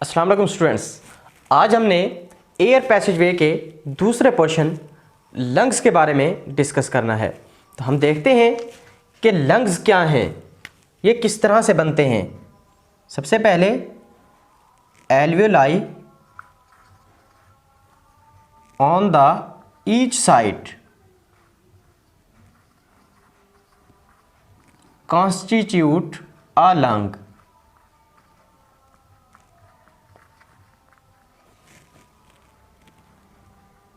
अस्सलाम वालेकुम स्टूडेंट्स। आज हमने एयर पैसेजवे के दूसरे पोर्शन लंग्स के बारे में डिस्कस करना है। तो हम देखते हैं कि लंग्स क्या हैं, ये किस तरह से बनते हैं। सबसे पहले alveoli on the each side constitute a lung.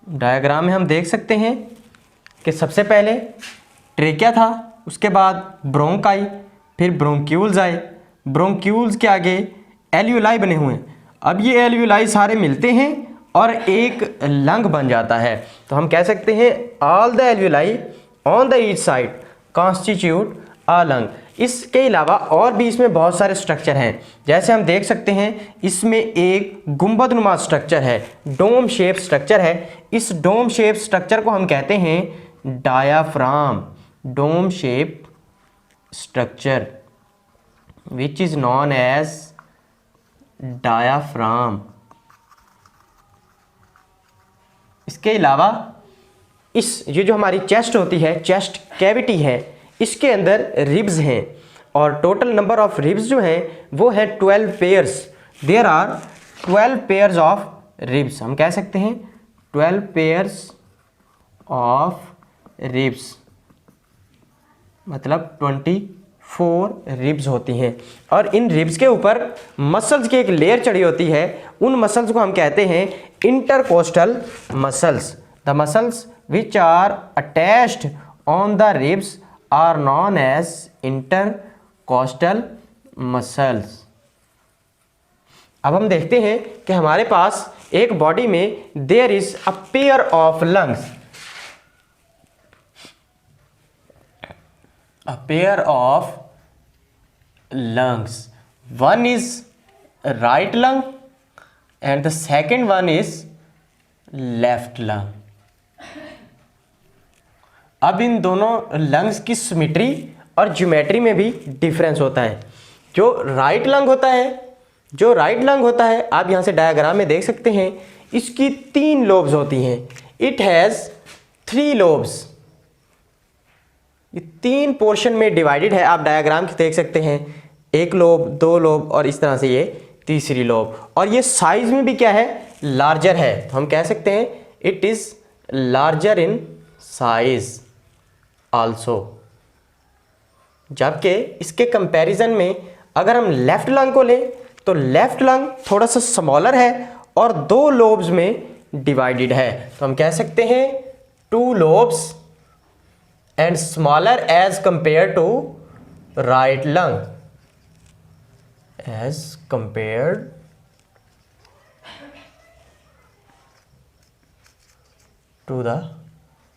Diagram में हम देख सकते हैं कि सबसे पहले ट्रेकिया था, उसके बाद ब्रोंकाई, फिर ब्रोंक्यूल्स आए, ब्रोंक्यूल्स के आगे एल्वियोलाई बने हुए हैं। अब ये एल्वियोलाई सारे मिलते हैं और एक लंग बन जाता है। तो हम कह सकते हैं all the alveoli on the each side constitute a lung. इसके अलावा और भी इसमें बहुत सारे स्ट्रक्चर हैं। जैसे हम देख सकते हैं इसमें एक गुंबदनुमा स्ट्रक्चर है, डोम शेप स्ट्रक्चर है। इस डोम शेप स्ट्रक्चर को हम कहते हैं diaphragm, dome shape structure which is known as diaphragm. इसके अलावा ये जो हमारी चेस्ट होती है, चेस्ट कैविटी है, इसके अंदर रिब्स हैं और टोटल नंबर ऑफ रिब्स जो हैं वो है 12 pairs. There are 12 pairs of ribs. हम कह सकते हैं 12 पेयर्स ऑफ रिब्स, मतलब 24 रिब्स होती हैं। और इन रिब्स के ऊपर मसल्स की एक लेयर चढ़ी होती है। उन मसल्स को हम कहते हैं intercostal muscles. The muscles which are attached on the ribs are known as intercostal muscles। अब हम देखते हैं कि हमारे पास एक बॉडी में there is a pair of lungs, a pair of lungs. One is right lung and the second one is left lung। अब इन दोनों लंग्स की सिमेट्री और ज्योमेट्री में भी डिफरेंस होता है। जो राइट लंग होता है आप यहाँ से डायग्राम में देख सकते हैं, इसकी 3 लोब्स होती हैं। It has 3 lobes. ये 3 पोर्शन में डिवाइडेड है। आप डायग्राम के देख सकते हैं, 1 लोब, 2 लोब और इस तरह से ये तीसरी लोब। और ये साइज में भी क्या है, लार्जर है। तो हम कह सकते हैं it is larger in size also. जबकि इसके कंपैरिजन में अगर हम लेफ्ट लंग को लें तो लेफ्ट लंग थोड़ा सा स्मॉलर है और 2 लोब्स में डिवाइडेड है। तो हम कह सकते हैं 2 lobes and smaller as compare to right lung, as compared to the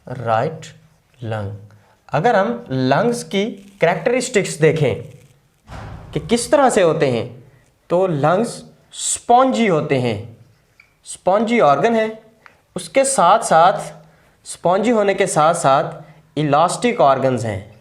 right lung. अगर हम लंग्स की कैरेक्टरिस्टिक्स देखें कि किस तरह से होते हैं, तो लंग्स स्पॉन्जी होते हैं, स्पॉन्जी ऑर्गन है। उसके साथ साथ स्पॉन्जी होने के साथ साथ इलास्टिक ऑर्गन्स हैं।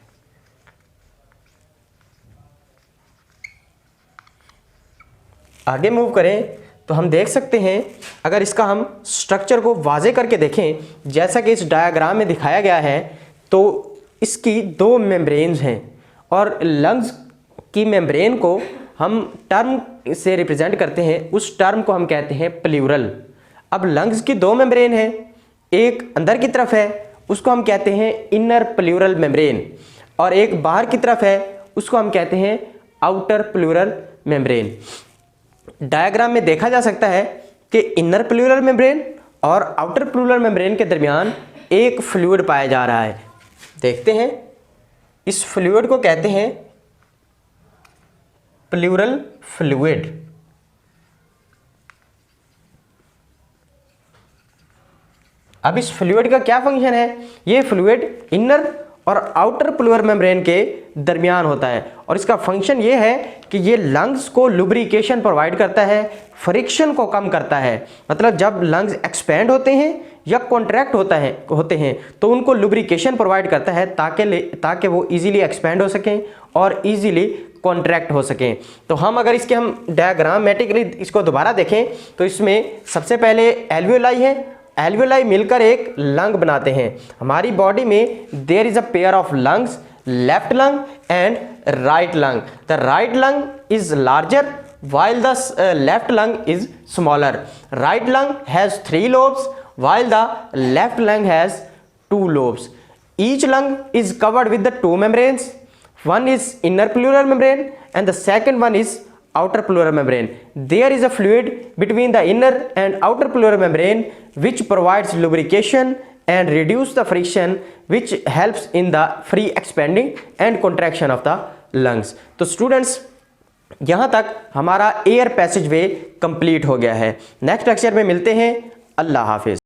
आगे मूव करें तो हम देख सकते हैं, अगर इसका हम स्ट्रक्चर को वाजे करके देखें जैसा कि इस डायग्राम में दिखाया गया है, तो इसकी 2 मेम्ब्रेन्स हैं और लंग्स की मेम्ब्रेन को हम टर्म से रिप्रेजेंट करते हैं। उस टर्म को हम कहते हैं प्लूरल। अब लंग्स की 2 मेम्ब्रेन है, एक अंदर की तरफ है, उसको हम कहते हैं इनर प्लूरल मेम्ब्रेन, और एक बाहर की तरफ है, उसको हम कहते हैं आउटर प्लूरल मेम्ब्रेन। डायग्राम में देखा जा सकता है कि इनर प्लूरल मेम्ब्रेन और आउटर प्लूरल मेम्ब्रेन के दरमियान एक फ्लूइड पाया जा रहा है। देखते हैं, इस फ्लूइड को कहते हैं प्लूरल फ्लूइड। अब इस फ्लूइड का क्या फंक्शन है, ये फ्लूइड इनर और आउटर प्लूरल मेम्ब्रेन के दरमियान होता है और इसका फंक्शन ये है कि ये लंग्स को लुब्रिकेशन प्रोवाइड करता है, फ्रिक्शन को कम करता है। मतलब जब लंग्स एक्सपेंड होते हैं या कॉन्ट्रैक्ट होते हैं तो उनको लुब्रिकेशन प्रोवाइड करता है ताकि वो इजीली एक्सपेंड हो सकें और इजीली कॉन्ट्रैक्ट हो सकें। तो हम अगर इसके हम डायग्रामेटिकली इसको दोबारा देखें तो इसमें सबसे पहले एल्वियोलाई है, एल्वियोलाई मिलकर एक लंग बनाते हैं। हमारी बॉडी में there is a pair of lungs, left lung and right lung. The right lung is larger while the left lung is smaller. Right lung has 3 lobes while the left lung has 2 lobes. Each lung is covered with the 2 membranes. One is inner pleural membrane and the second one is outer pleural membrane. There is a fluid between the inner and outer pleural membrane which provides lubrication and reduce the friction, which helps in the free expanding and contraction of the lungs. तो students यहाँ तक हमारा air passage वे complete हो गया है। Next lecture में मिलते हैं। अल्लाह हाफिज।